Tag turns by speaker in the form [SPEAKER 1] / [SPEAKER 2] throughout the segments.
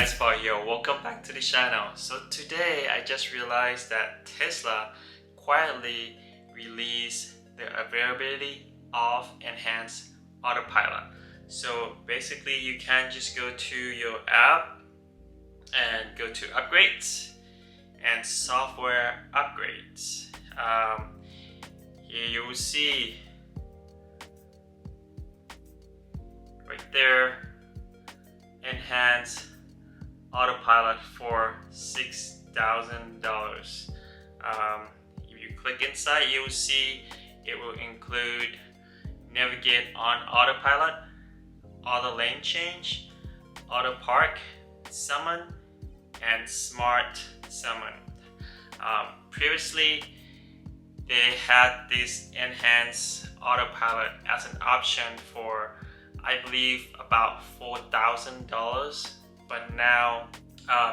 [SPEAKER 1] guys, Paul here. Welcome back to the channel. So today I just realized that Tesla quietly released the availability of enhanced autopilot. So basically you can just go to your app and go to upgrades and software upgrades. Here you will see right there, enhanced autopilot for $6,000. If you click inside, you will see it will include navigate on autopilot, auto lane change, auto park, summon, and smart summon. Previously they had this enhanced autopilot as an option for, I believe, about $4,000, but now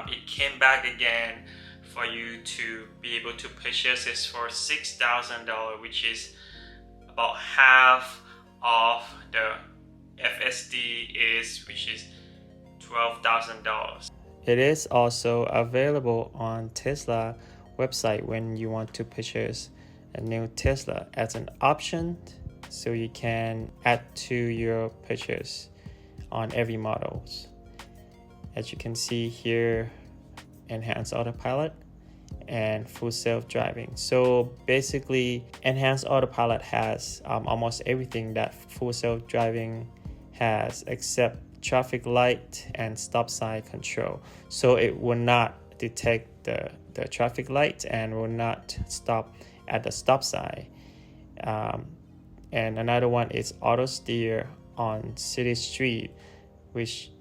[SPEAKER 1] it came back again for you to be able to purchase this for $6,000, which is about half of the FSD is, which is $12,000. It is also available on Tesla website when you want to purchase a new Tesla as an option, so you can add to your purchase on every models. As you can see here, enhanced autopilot and full self-driving. So basically enhanced autopilot has almost everything that full self-driving has, except traffic light and stop sign control. So it will not detect the traffic light and will not stop at the stop sign. And another one is auto steer on city street, which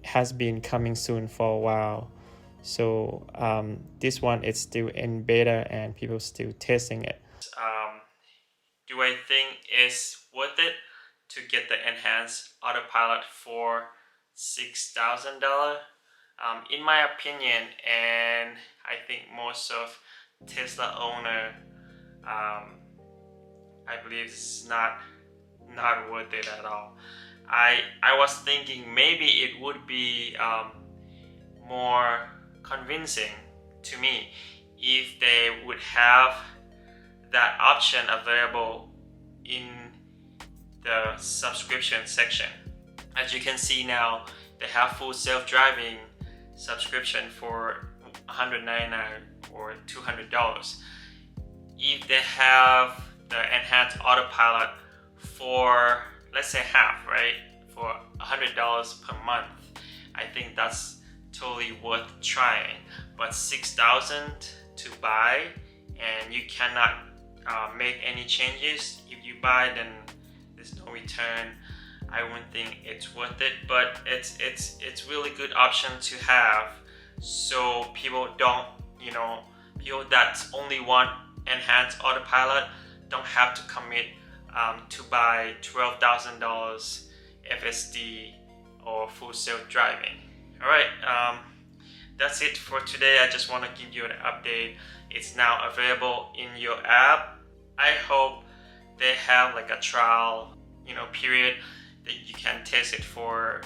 [SPEAKER 1] has been coming soon for a while. So this one is still in beta and people still testing it. Do I think it's worth it to get the enhanced autopilot for $6,000? In my opinion, and I think most of Tesla owner, I believe it's not worth it at all. I was thinking maybe it would be more convincing to me if they would have that option available in the subscription section. As you can see now, they have full self-driving subscription for $199 or $200. If they have the enhanced autopilot for, let's say, half, right, for $100 per month, I think that's totally worth trying. But $6,000 to buy, and you cannot make any changes. If you buy, then there's no return. I wouldn't think it's worth it, but it's really good option to have, so people don't, people that only want enhanced autopilot don't have to commit to buy $12,000 FSD or full self-driving. Alright, that's it for today. I just want to give you an update. It's now available in your app. I hope they have like a trial period that you can test it for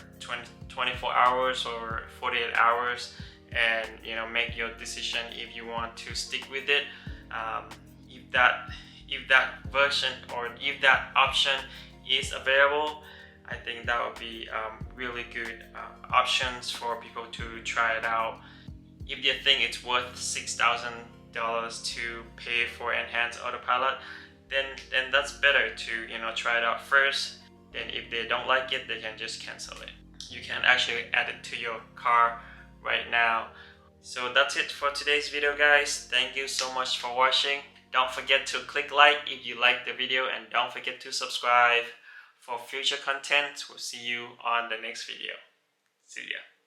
[SPEAKER 1] 24 hours or 48 hours and make your decision if you want to stick with it. If that version or if that option is available, I think that would be really good options for people to try it out. If they think it's worth $6,000 to pay for enhanced autopilot, then that's better to try it out first. Then if they don't like it, they can just cancel it. You can actually add it to your car right now. So that's it for today's video, guys. Thank you so much for watching. Don't forget to click like if you like the video, and don't forget to subscribe for future content. We'll see you on the next video. See ya.